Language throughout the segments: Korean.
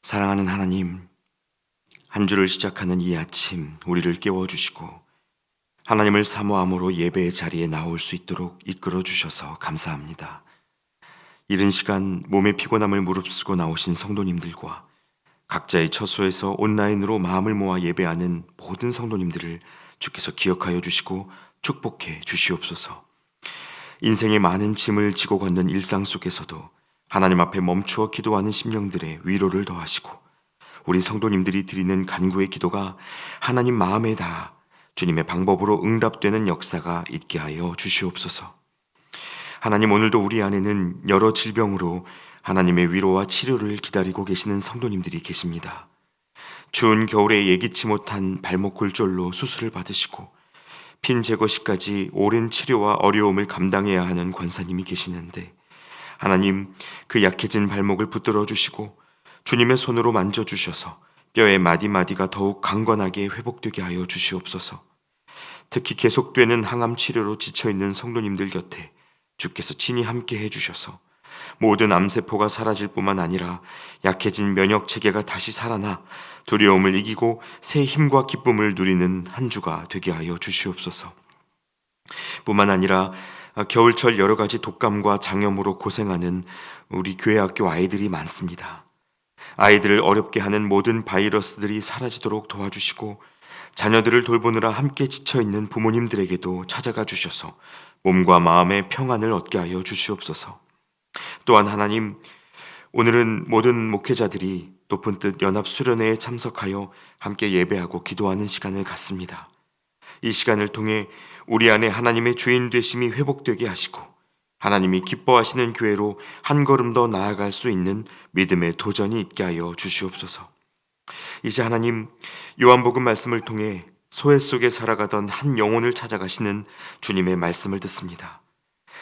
사랑하는 하나님, 한 주를 시작하는 이 아침 우리를 깨워주시고 하나님을 사모함으로 예배의 자리에 나올 수 있도록 이끌어 주셔서 감사합니다. 이른 시간 몸의 피곤함을 무릅쓰고 나오신 성도님들과 각자의 처소에서 온라인으로 마음을 모아 예배하는 모든 성도님들을 주께서 기억하여 주시고 축복해 주시옵소서. 인생의 많은 짐을 지고 걷는 일상 속에서도 하나님 앞에 멈추어 기도하는 심령들의 위로를 더하시고 우리 성도님들이 드리는 간구의 기도가 하나님 마음에 닿아 주님의 방법으로 응답되는 역사가 있게 하여 주시옵소서. 하나님, 오늘도 우리 안에는 여러 질병으로 하나님의 위로와 치료를 기다리고 계시는 성도님들이 계십니다. 추운 겨울에 예기치 못한 발목 골절로 수술을 받으시고 핀 제거 시까지 오랜 치료와 어려움을 감당해야 하는 권사님이 계시는데, 하나님, 그 약해진 발목을 붙들어 주시고 주님의 손으로 만져주셔서 뼈의 마디마디가 더욱 강건하게 회복되게 하여 주시옵소서. 특히 계속되는 항암 치료로 지쳐있는 성도님들 곁에 주께서 친히 함께 해주셔서 모든 암세포가 사라질 뿐만 아니라 약해진 면역 체계가 다시 살아나 두려움을 이기고 새 힘과 기쁨을 누리는 한 주가 되게 하여 주시옵소서. 뿐만 아니라 겨울철 여러 가지 독감과 장염으로 고생하는 우리 교회 학교 아이들이 많습니다. 아이들을 어렵게 하는 모든 바이러스들이 사라지도록 도와주시고 자녀들을 돌보느라 함께 지쳐있는 부모님들에게도 찾아가 주셔서 몸과 마음의 평안을 얻게 하여 주시옵소서. 또한 하나님, 오늘은 모든 목회자들이 높은 뜻 연합수련회에 참석하여 함께 예배하고 기도하는 시간을 갖습니다. 이 시간을 통해 우리 안에 하나님의 주인 되심이 회복되게 하시고 하나님이 기뻐하시는 교회로 한 걸음 더 나아갈 수 있는 믿음의 도전이 있게 하여 주시옵소서. 이제 하나님, 요한복음 말씀을 통해 소외 속에 살아가던 한 영혼을 찾아가시는 주님의 말씀을 듣습니다.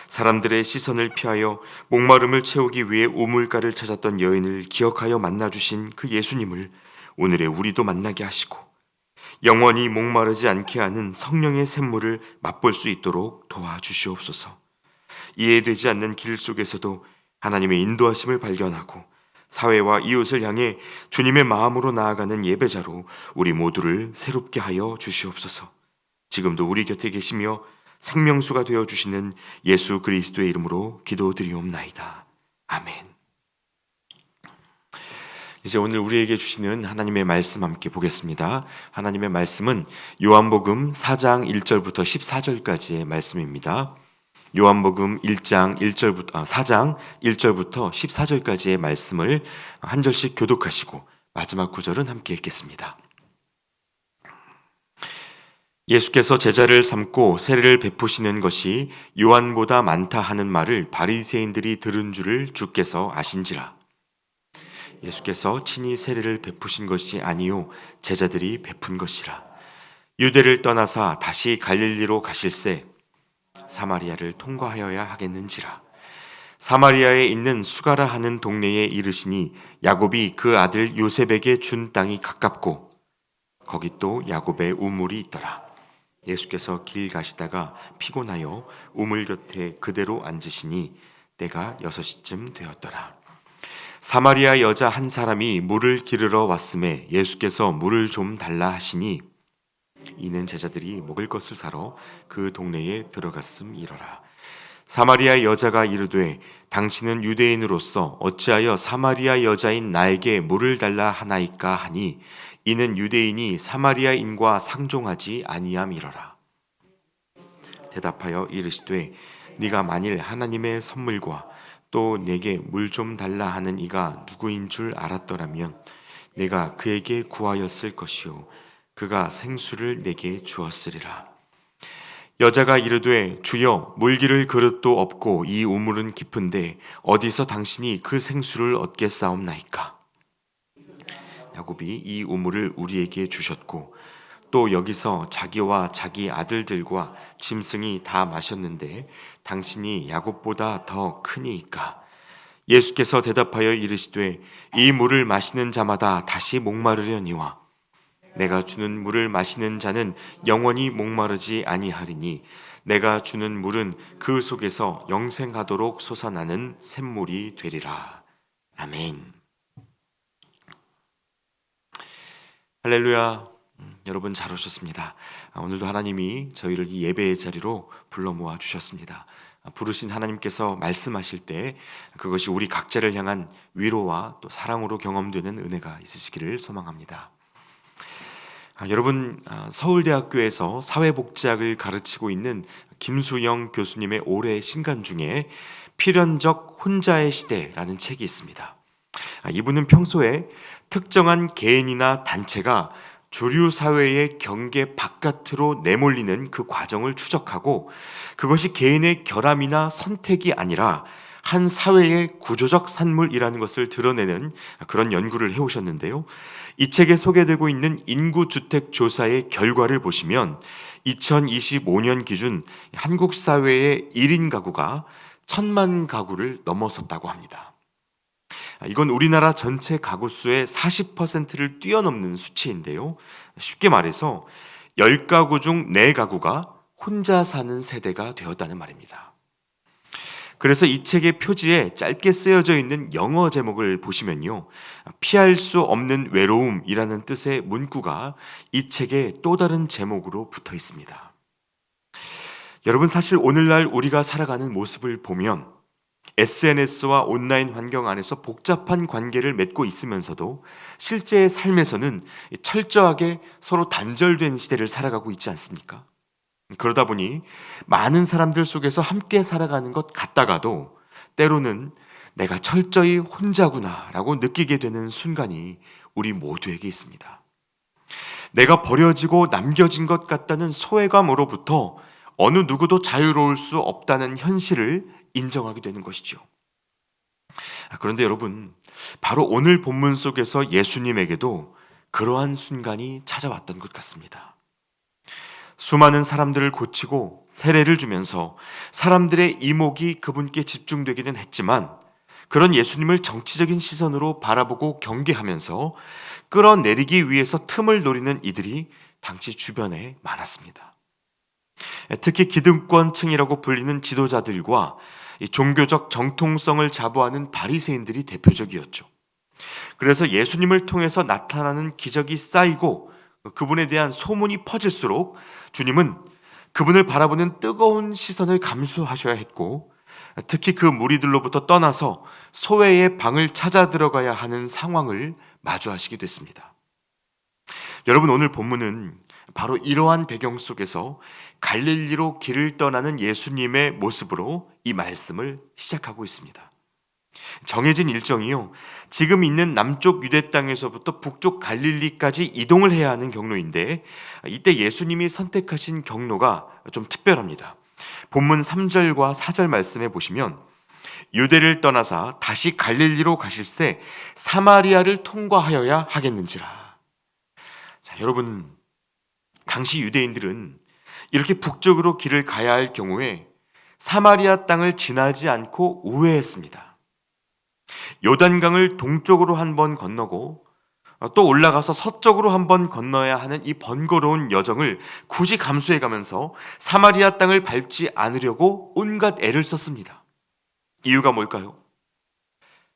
사람들의 시선을 피하여 목마름을 채우기 위해 우물가를 찾았던 여인을 기억하여 만나주신 그 예수님을 오늘의 우리도 만나게 하시고 영원히 목마르지 않게 하는 성령의 샘물을 맛볼 수 있도록 도와주시옵소서. 이해되지 않는 길 속에서도 하나님의 인도하심을 발견하고 사회와 이웃을 향해 주님의 마음으로 나아가는 예배자로 우리 모두를 새롭게 하여 주시옵소서. 지금도 우리 곁에 계시며 생명수가 되어주시는 예수 그리스도의 이름으로 기도드리옵나이다. 아멘. 이제 오늘 우리에게 주시는 하나님의 말씀 함께 보겠습니다. 하나님의 말씀은 요한복음 4장 1절부터 14절까지의 말씀입니다. 요한복음 4장 1절부터 14절까지의 말씀을 한 절씩 교독하시고 마지막 구절은 함께 읽겠습니다. 예수께서 제자를 삼고 세례를 베푸시는 것이 요한보다 많다 하는 말을 바리새인들이 들은 줄을 주께서 아신지라. 예수께서 친히 세례를 베푸신 것이 아니요 제자들이 베푼 것이라. 유대를 떠나사 다시 갈릴리로 가실새 사마리아를 통과하여야 하겠는지라. 사마리아에 있는 수가라 하는 동네에 이르시니 야곱이 그 아들 요셉에게 준 땅이 가깝고 거기 또 야곱의 우물이 있더라. 예수께서 길 가시다가 피곤하여 우물 곁에 그대로 앉으시니 때가 6시쯤 되었더라. 사마리아 여자 한 사람이 물을 기르러 왔음에 예수께서 물을 좀 달라 하시니 이는 제자들이 먹을 것을 사러 그 동네에 들어갔음이러라. 사마리아 여자가 이르되 당신은 유대인으로서 어찌하여 사마리아 여자인 나에게 물을 달라 하나이까 하니 이는 유대인이 사마리아인과 상종하지 아니함이러라. 대답하여 이르시되 네가 만일 하나님의 선물과 또 내게 물 좀 달라 하는 이가 누구인 줄 알았더라면 내가 그에게 구하였을 것이요 그가 생수를 내게 주었으리라. 여자가 이르되 주여 물기를 그릇도 없고 이 우물은 깊은데 어디서 당신이 그 생수를 얻겠사옵나이까. 야곱이 이 우물을 우리에게 주셨고 또 여기서 자기와 자기 아들들과 짐승이 다 마셨는데 당신이 야곱보다 더 크니이까. 예수께서 대답하여 이르시되 이 물을 마시는 자마다 다시 목마르려니와 내가 주는 물을 마시는 자는 영원히 목마르지 아니하리니 내가 주는 물은 그 속에서 영생하도록 솟아나는 샘물이 되리라. 아멘. 할렐루야. 여러분 잘 오셨습니다. 오늘도 하나님이 저희를 이 예배의 자리로 불러 모아 주셨습니다. 부르신 하나님께서 말씀하실 때 그것이 우리 각자를 향한 위로와 또 사랑으로 경험되는 은혜가 있으시기를 소망합니다. 여러분, 서울대학교에서 사회복지학을 가르치고 있는 김수영 교수님의 올해 신간 중에 필연적 혼자의 시대라는 책이 있습니다. 이분은 평소에 특정한 개인이나 단체가 주류 사회의 경계 바깥으로 내몰리는 그 과정을 추적하고 그것이 개인의 결함이나 선택이 아니라 한 사회의 구조적 산물이라는 것을 드러내는 그런 연구를 해오셨는데요. 이 책에 소개되고 있는 인구주택 조사의 결과를 보시면 2025년 기준 한국 사회의 1인 가구가 1,000만 가구를 넘어섰다고 합니다. 이건 우리나라 전체 가구 수의 40%를 뛰어넘는 수치인데요. 쉽게 말해서 10가구 중 4가구가 혼자 사는 세대가 되었다는 말입니다. 그래서 이 책의 표지에 짧게 쓰여져 있는 영어 제목을 보시면요. 피할 수 없는 외로움이라는 뜻의 문구가 이 책의 또 다른 제목으로 붙어 있습니다. 여러분, 사실 오늘날 우리가 살아가는 모습을 보면 SNS와 온라인 환경 안에서 복잡한 관계를 맺고 있으면서도 실제의 삶에서는 철저하게 서로 단절된 시대를 살아가고 있지 않습니까? 그러다 보니 많은 사람들 속에서 함께 살아가는 것 같다가도 때로는 내가 철저히 혼자구나라고 느끼게 되는 순간이 우리 모두에게 있습니다. 내가 버려지고 남겨진 것 같다는 소외감으로부터 어느 누구도 자유로울 수 없다는 현실을 인정하게 되는 것이죠. 그런데 여러분, 바로 오늘 본문 속에서 예수님에게도 그러한 순간이 찾아왔던 것 같습니다. 수많은 사람들을 고치고 세례를 주면서 사람들의 이목이 그분께 집중되기는 했지만 그런 예수님을 정치적인 시선으로 바라보고 경계하면서 끌어내리기 위해서 틈을 노리는 이들이 당시 주변에 많았습니다. 특히 기득권층이라고 불리는 지도자들과 종교적 정통성을 자부하는 바리새인들이 대표적이었죠. 그래서 예수님을 통해서 나타나는 기적이 쌓이고 그분에 대한 소문이 퍼질수록 주님은 그분을 바라보는 뜨거운 시선을 감수하셔야 했고 특히 그 무리들로부터 떠나서 소외의 방을 찾아 들어가야 하는 상황을 마주하시게 됐습니다. 여러분, 오늘 본문은 바로 이러한 배경 속에서 갈릴리로 길을 떠나는 예수님의 모습으로 이 말씀을 시작하고 있습니다. 정해진 일정이요, 지금 있는 남쪽 유대 땅에서부터 북쪽 갈릴리까지 이동을 해야 하는 경로인데 이때 예수님이 선택하신 경로가 좀 특별합니다. 본문 3절과 4절 말씀에 보시면 유대를 떠나사 다시 갈릴리로 가실새 사마리아를 통과하여야 하겠는지라. 자, 여러분, 당시 유대인들은 이렇게 북쪽으로 길을 가야 할 경우에 사마리아 땅을 지나지 않고 우회했습니다. 요단강을 동쪽으로 한 번 건너고 또 올라가서 서쪽으로 한 번 건너야 하는 이 번거로운 여정을 굳이 감수해 가면서 사마리아 땅을 밟지 않으려고 온갖 애를 썼습니다. 이유가 뭘까요?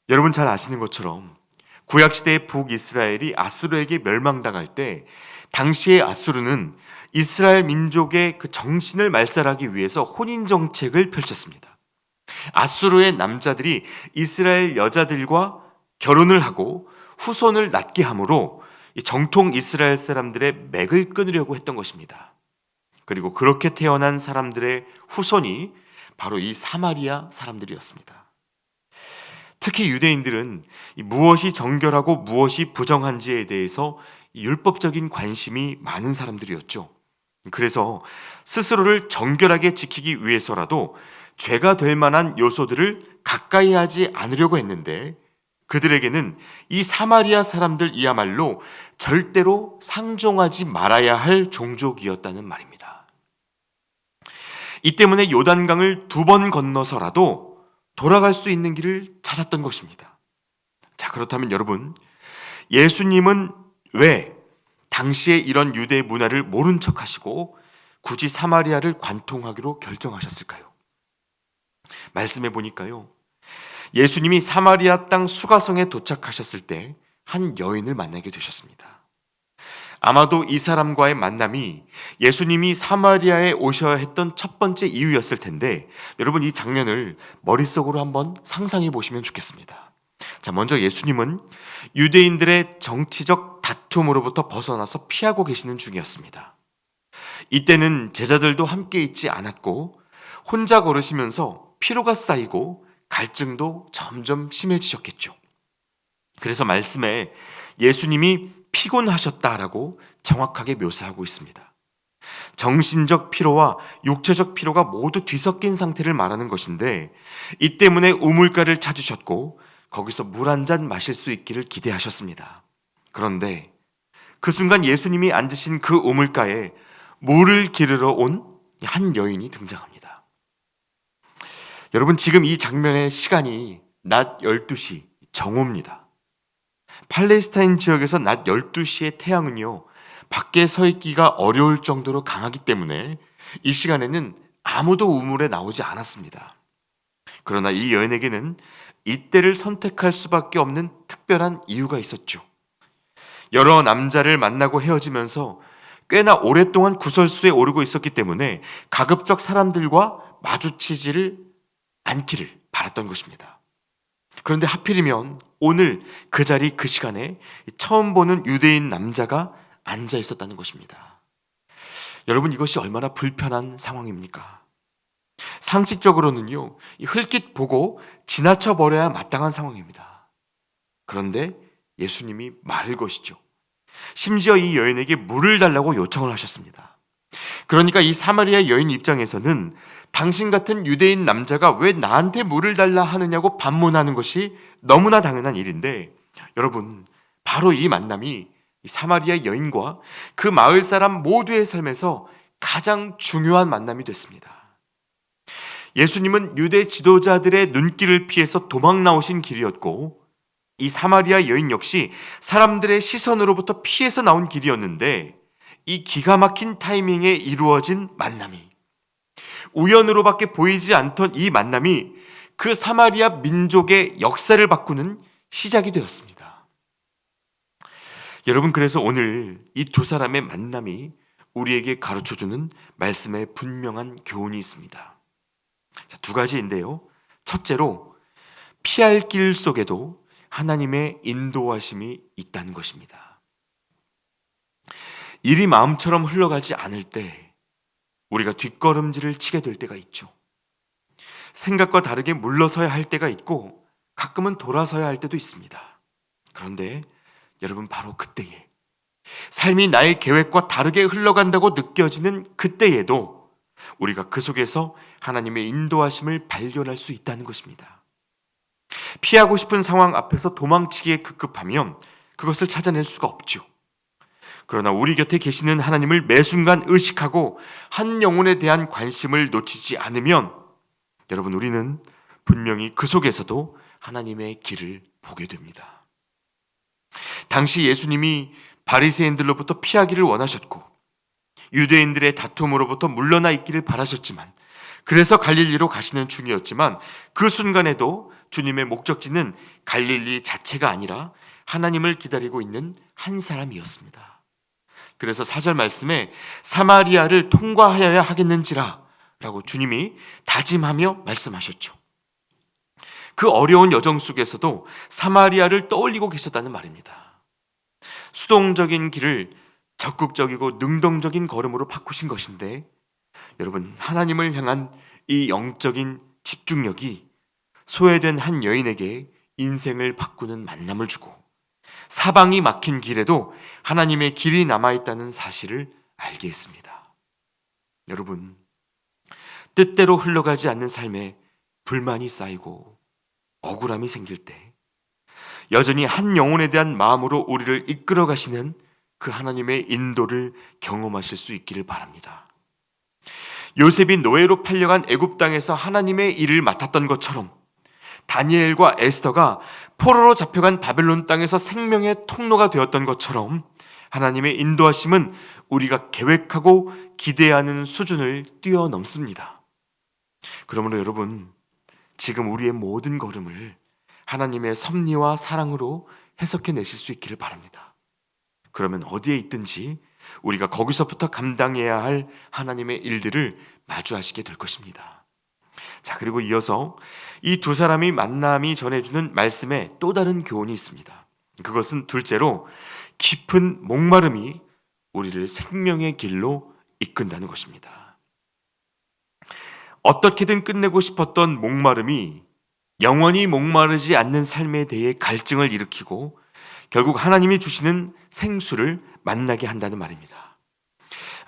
여러분 잘 아시는 것처럼 구약시대의 북이스라엘이 아수르에게 멸망당할 때 당시의 아수르는 이스라엘 민족의 그 정신을 말살하기 위해서 혼인정책을 펼쳤습니다. 아수르의 남자들이 이스라엘 여자들과 결혼을 하고 후손을 낳게 함으로 정통 이스라엘 사람들의 맥을 끊으려고 했던 것입니다. 그리고 그렇게 태어난 사람들의 후손이 바로 이 사마리아 사람들이었습니다. 특히 유대인들은 무엇이 정결하고 무엇이 부정한지에 대해서 율법적인 관심이 많은 사람들이었죠. 그래서 스스로를 정결하게 지키기 위해서라도 죄가 될 만한 요소들을 가까이 하지 않으려고 했는데 그들에게는 이 사마리아 사람들이야말로 절대로 상종하지 말아야 할 종족이었다는 말입니다. 이 때문에 요단강을 2번 건너서라도 돌아갈 수 있는 길을 찾았던 것입니다. 자, 그렇다면 여러분, 예수님은 왜 당시에 이런 유대 문화를 모른 척하시고 굳이 사마리아를 관통하기로 결정하셨을까요? 말씀해 보니까요, 예수님이 사마리아 땅 수가성에 도착하셨을 때 한 여인을 만나게 되셨습니다. 아마도 이 사람과의 만남이 예수님이 사마리아에 오셔야 했던 첫 번째 이유였을 텐데, 여러분 이 장면을 머릿속으로 한번 상상해 보시면 좋겠습니다. 자, 먼저 예수님은 유대인들의 정치적 다툼으로부터 벗어나서 피하고 계시는 중이었습니다. 이때는 제자들도 함께 있지 않았고 혼자 걸으시면서 피로가 쌓이고 갈증도 점점 심해지셨겠죠. 그래서 말씀에 예수님이 피곤하셨다라고 정확하게 묘사하고 있습니다. 정신적 피로와 육체적 피로가 모두 뒤섞인 상태를 말하는 것인데, 이 때문에 우물가를 찾으셨고 거기서 물 한 잔 마실 수 있기를 기대하셨습니다. 그런데 그 순간 예수님이 앉으신 그 우물가에 물을 기르러 온 한 여인이 등장합니다. 여러분, 지금 이 장면의 시간이 낮 12시 정오입니다. 팔레스타인 지역에서 낮 12시의 태양은요, 밖에 서 있기가 어려울 정도로 강하기 때문에 이 시간에는 아무도 우물에 나오지 않았습니다. 그러나 이 여인에게는 이때를 선택할 수밖에 없는 특별한 이유가 있었죠. 여러 남자를 만나고 헤어지면서 꽤나 오랫동안 구설수에 오르고 있었기 때문에 가급적 사람들과 마주치지를 않기를 바랐던 것입니다. 그런데 하필이면 오늘 그 자리 그 시간에 처음 보는 유대인 남자가 앉아 있었다는 것입니다. 여러분, 이것이 얼마나 불편한 상황입니까? 상식적으로는요, 흘낏 보고 지나쳐 버려야 마땅한 상황입니다. 그런데 예수님이 말을 거시죠. 심지어 이 여인에게 물을 달라고 요청을 하셨습니다. 그러니까 이 사마리아 여인 입장에서는 당신 같은 유대인 남자가 왜 나한테 물을 달라 하느냐고 반문하는 것이 너무나 당연한 일인데, 여러분, 바로 이 만남이 이 사마리아 여인과 그 마을 사람 모두의 삶에서 가장 중요한 만남이 됐습니다. 예수님은 유대 지도자들의 눈길을 피해서 도망 나오신 길이었고, 이 사마리아 여인 역시 사람들의 시선으로부터 피해서 나온 길이었는데, 이 기가 막힌 타이밍에 이루어진 만남이, 우연으로밖에 보이지 않던 이 만남이 그 사마리아 민족의 역사를 바꾸는 시작이 되었습니다. 여러분, 그래서 오늘 이 두 사람의 만남이 우리에게 가르쳐주는 말씀에 분명한 교훈이 있습니다. 두 가지인데요. 첫째로, 피할 길 속에도 하나님의 인도하심이 있다는 것입니다. 일이 마음처럼 흘러가지 않을 때 우리가 뒷걸음질을 치게 될 때가 있죠. 생각과 다르게 물러서야 할 때가 있고 가끔은 돌아서야 할 때도 있습니다. 그런데 여러분, 바로 그때에, 삶이 나의 계획과 다르게 흘러간다고 느껴지는 그때에도 우리가 그 속에서 하나님의 인도하심을 발견할 수 있다는 것입니다. 피하고 싶은 상황 앞에서 도망치기에 급급하면 그것을 찾아낼 수가 없죠. 그러나 우리 곁에 계시는 하나님을 매 순간 의식하고 한 영혼에 대한 관심을 놓치지 않으면, 여러분, 우리는 분명히 그 속에서도 하나님의 길을 보게 됩니다. 당시 예수님이 바리새인들로부터 피하기를 원하셨고 유대인들의 다툼으로부터 물러나 있기를 바라셨지만, 그래서 갈릴리로 가시는 중이었지만, 그 순간에도 주님의 목적지는 갈릴리 자체가 아니라 하나님을 기다리고 있는 한 사람이었습니다. 그래서 4절 말씀에 사마리아를 통과하여야 하겠는지라 라고 주님이 다짐하며 말씀하셨죠. 그 어려운 여정 속에서도 사마리아를 떠올리고 계셨다는 말입니다. 수동적인 길을 적극적이고 능동적인 걸음으로 바꾸신 것인데, 여러분, 하나님을 향한 이 영적인 집중력이 소외된 한 여인에게 인생을 바꾸는 만남을 주고, 사방이 막힌 길에도 하나님의 길이 남아있다는 사실을 알게 했습니다. 여러분, 뜻대로 흘러가지 않는 삶에 불만이 쌓이고 억울함이 생길 때 여전히 한 영혼에 대한 마음으로 우리를 이끌어 가시는 그 하나님의 인도를 경험하실 수 있기를 바랍니다. 요셉이 노예로 팔려간 애굽 땅에서 하나님의 일을 맡았던 것처럼, 다니엘과 에스더가 포로로 잡혀간 바벨론 땅에서 생명의 통로가 되었던 것처럼, 하나님의 인도하심은 우리가 계획하고 기대하는 수준을 뛰어넘습니다. 그러므로 여러분, 지금 우리의 모든 걸음을 하나님의 섭리와 사랑으로 해석해 내실 수 있기를 바랍니다. 그러면 어디에 있든지 우리가 거기서부터 감당해야 할 하나님의 일들을 마주하시게 될 것입니다. 자, 그리고 이어서 이 두 사람이 만남이 전해주는 말씀에 또 다른 교훈이 있습니다. 그것은 둘째로 깊은 목마름이 우리를 생명의 길로 이끈다는 것입니다. 어떻게든 끝내고 싶었던 목마름이 영원히 목마르지 않는 삶에 대해 갈증을 일으키고 결국 하나님이 주시는 생수를 만나게 한다는 말입니다.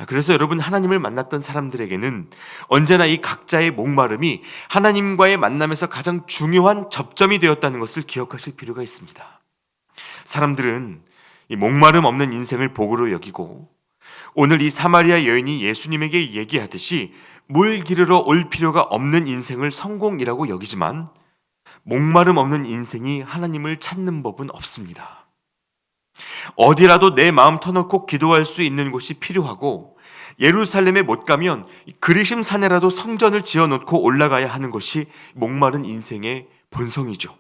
그래서 여러분, 하나님을 만났던 사람들에게는 언제나 이 각자의 목마름이 하나님과의 만남에서 가장 중요한 접점이 되었다는 것을 기억하실 필요가 있습니다. 사람들은 이 목마름 없는 인생을 복으로 여기고 오늘 이 사마리아 여인이 예수님에게 얘기하듯이 물 기르러 올 필요가 없는 인생을 성공이라고 여기지만 목마름 없는 인생이 하나님을 찾는 법은 없습니다. 어디라도 내 마음 터놓고 기도할 수 있는 곳이 필요하고 예루살렘에 못 가면 그리심 산에라도 성전을 지어놓고 올라가야 하는 것이 목마른 인생의 본성이죠.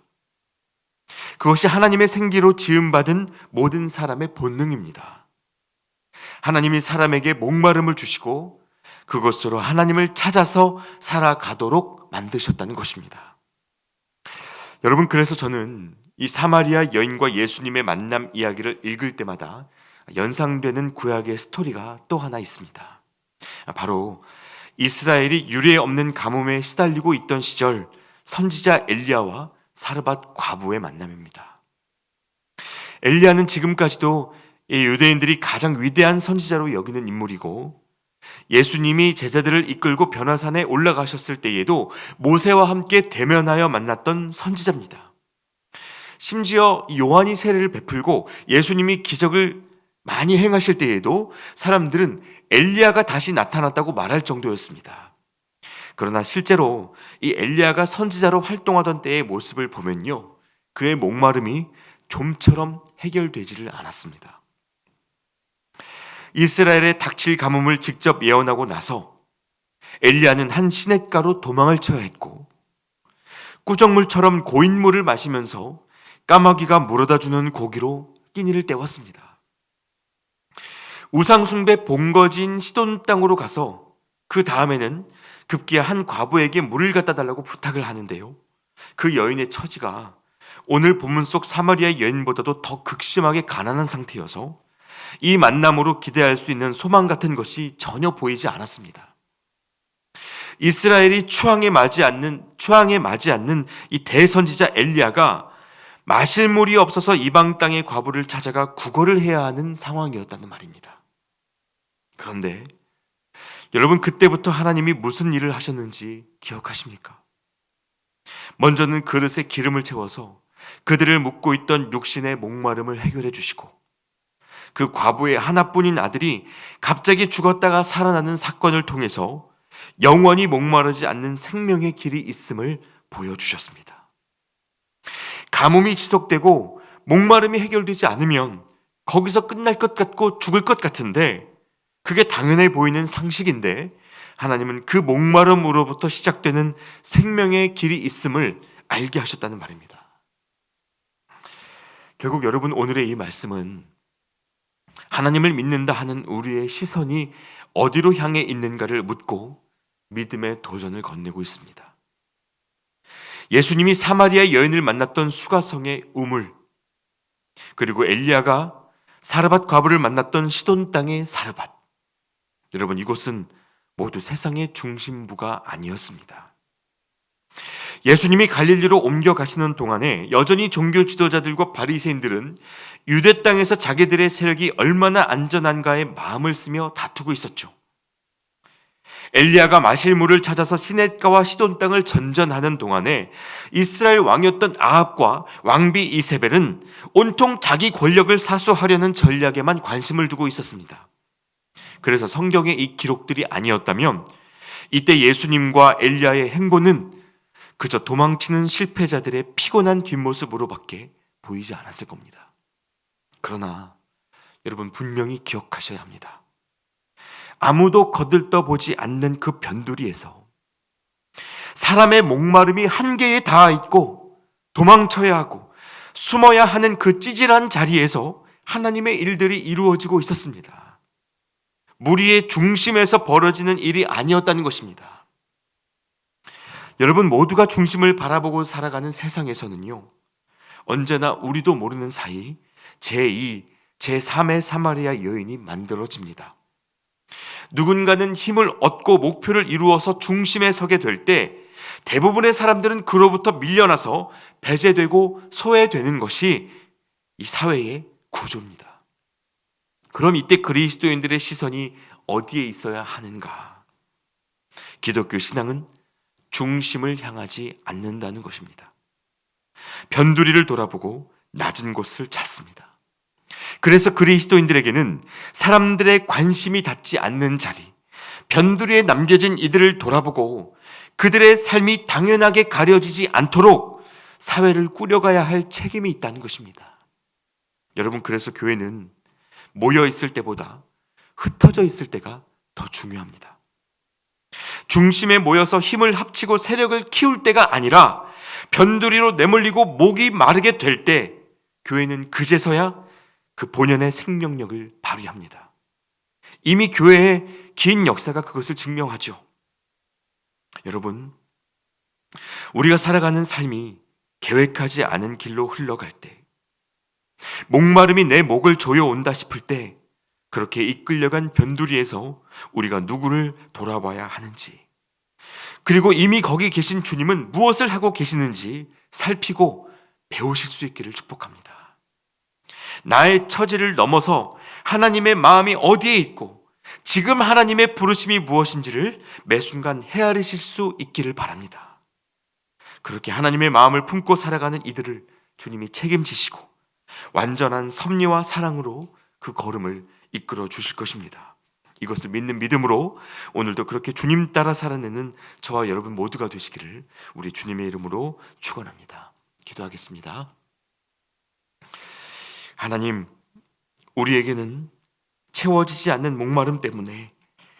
그것이 하나님의 생기로 지음받은 모든 사람의 본능입니다. 하나님이 사람에게 목마름을 주시고 그것으로 하나님을 찾아서 살아가도록 만드셨다는 것입니다. 여러분, 그래서 저는 이 사마리아 여인과 예수님의 만남 이야기를 읽을 때마다 연상되는 구약의 스토리가 또 하나 있습니다. 바로 이스라엘이 유례 없는 가뭄에 시달리고 있던 시절 선지자 엘리야와 사르밧 과부의 만남입니다. 엘리야는 지금까지도 이 유대인들이 가장 위대한 선지자로 여기는 인물이고 예수님이 제자들을 이끌고 변화산에 올라가셨을 때에도 모세와 함께 대면하여 만났던 선지자입니다. 심지어 요한이 세례를 베풀고 예수님이 기적을 많이 행하실 때에도 사람들은 엘리야가 다시 나타났다고 말할 정도였습니다. 그러나 실제로 이 엘리야가 선지자로 활동하던 때의 모습을 보면요, 그의 목마름이 좀처럼 해결되지를 않았습니다. 이스라엘에 닥칠 가뭄을 직접 예언하고 나서 엘리야는 한 시냇가로 도망을 쳐야 했고 꾸정물처럼 고인물을 마시면서 까마귀가 물어다주는 고기로 끼니를 때웠습니다. 우상숭배 본거지인 시돈 땅으로 가서 그 다음에는 급기야 한 과부에게 물을 갖다 달라고 부탁을 하는데요, 그 여인의 처지가 오늘 본문 속 사마리아 여인보다도 더 극심하게 가난한 상태여서 이 만남으로 기대할 수 있는 소망 같은 것이 전혀 보이지 않았습니다. 이스라엘이 추앙에 맞지 않는 이 대선지자 엘리야가 마실 물이 없어서 이방 땅의 과부를 찾아가 구걸을 해야 하는 상황이었다는 말입니다. 그런데 여러분, 그때부터 하나님이 무슨 일을 하셨는지 기억하십니까? 먼저는 그릇에 기름을 채워서 그들을 묶고 있던 육신의 목마름을 해결해 주시고 그 과부의 하나뿐인 아들이 갑자기 죽었다가 살아나는 사건을 통해서 영원히 목마르지 않는 생명의 길이 있음을 보여주셨습니다. 가뭄이 지속되고 목마름이 해결되지 않으면 거기서 끝날 것 같고 죽을 것 같은데 그게 당연해 보이는 상식인데 하나님은 그 목마름으로부터 시작되는 생명의 길이 있음을 알게 하셨다는 말입니다. 결국 여러분, 오늘의 이 말씀은 하나님을 믿는다 하는 우리의 시선이 어디로 향해 있는가를 묻고 믿음의 도전을 건네고 있습니다. 예수님이 사마리아 여인을 만났던 수가성의 우물, 그리고 엘리야가 사르밧 과부를 만났던 시돈 땅의 사르밧, 여러분, 이곳은 모두 세상의 중심부가 아니었습니다. 예수님이 갈릴리로 옮겨가시는 동안에 여전히 종교 지도자들과 바리새인들은 유대 땅에서 자기들의 세력이 얼마나 안전한가에 마음을 쓰며 다투고 있었죠. 엘리야가 마실 물을 찾아서 시냇가와 시돈 땅을 전전하는 동안에 이스라엘 왕이었던 아합과 왕비 이세벨은 온통 자기 권력을 사수하려는 전략에만 관심을 두고 있었습니다. 그래서 성경에 이 기록들이 아니었다면 이때 예수님과 엘리야의 행보는 그저 도망치는 실패자들의 피곤한 뒷모습으로밖에 보이지 않았을 겁니다. 그러나 여러분, 분명히 기억하셔야 합니다. 아무도 거들떠보지 않는 그 변두리에서 사람의 목마름이 한계에 닿아 있고 도망쳐야 하고 숨어야 하는 그 찌질한 자리에서 하나님의 일들이 이루어지고 있었습니다. 무리의 중심에서 벌어지는 일이 아니었다는 것입니다. 여러분, 모두가 중심을 바라보고 살아가는 세상에서는요, 언제나 우리도 모르는 사이 제2, 제3의 사마리아 여인이 만들어집니다. 누군가는 힘을 얻고 목표를 이루어서 중심에 서게 될 때 대부분의 사람들은 그로부터 밀려나서 배제되고 소외되는 것이 이 사회의 구조입니다. 그럼 이때 그리스도인들의 시선이 어디에 있어야 하는가? 기독교 신앙은 중심을 향하지 않는다는 것입니다. 변두리를 돌아보고 낮은 곳을 찾습니다. 그래서 그리스도인들에게는 사람들의 관심이 닿지 않는 자리, 변두리에 남겨진 이들을 돌아보고 그들의 삶이 당연하게 가려지지 않도록 사회를 꾸려가야 할 책임이 있다는 것입니다. 여러분, 그래서 교회는 모여 있을 때보다 흩어져 있을 때가 더 중요합니다. 중심에 모여서 힘을 합치고 세력을 키울 때가 아니라 변두리로 내몰리고 목이 마르게 될 때 교회는 그제서야 그 본연의 생명력을 발휘합니다. 이미 교회의 긴 역사가 그것을 증명하죠. 여러분, 우리가 살아가는 삶이 계획하지 않은 길로 흘러갈 때, 목마름이 내 목을 조여온다 싶을 때 그렇게 이끌려간 변두리에서 우리가 누구를 돌아봐야 하는지, 그리고 이미 거기 계신 주님은 무엇을 하고 계시는지 살피고 배우실 수 있기를 축복합니다. 나의 처지를 넘어서 하나님의 마음이 어디에 있고 지금 하나님의 부르심이 무엇인지를 매 순간 헤아리실 수 있기를 바랍니다. 그렇게 하나님의 마음을 품고 살아가는 이들을 주님이 책임지시고 완전한 섭리와 사랑으로 그 걸음을 이끌어 주실 것입니다. 이것을 믿는 믿음으로 오늘도 그렇게 주님 따라 살아내는 저와 여러분 모두가 되시기를 우리 주님의 이름으로 축원합니다. 기도하겠습니다. 하나님, 우리에게는 채워지지 않는 목마름 때문에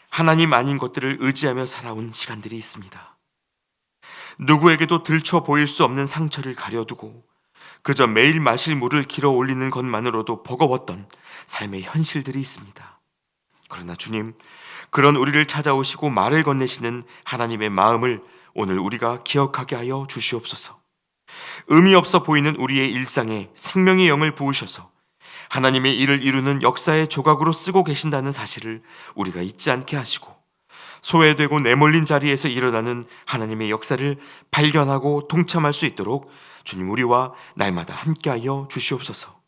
하나님 아닌 것들을 의지하며 살아온 시간들이 있습니다. 누구에게도 들춰 보일 수 없는 상처를 가려두고 그저 매일 마실 물을 길어 올리는 것만으로도 버거웠던 삶의 현실들이 있습니다. 그러나 주님, 그런 우리를 찾아오시고 말을 건네시는 하나님의 마음을 오늘 우리가 기억하게 하여 주시옵소서. 의미 없어 보이는 우리의 일상에 생명의 영을 부으셔서 하나님의 일을 이루는 역사의 조각으로 쓰고 계신다는 사실을 우리가 잊지 않게 하시고, 소외되고 내몰린 자리에서 일어나는 하나님의 역사를 발견하고 동참할 수 있도록 주님 우리와 날마다 함께하여 주시옵소서.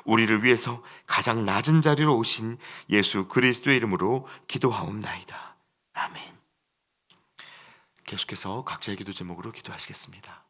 우리를 위해서 가장 낮은 자리로 오신 예수 그리스도의 이름으로 기도하옵나이다. 아멘. 계속해서 각자의 기도 제목으로 기도하시겠습니다.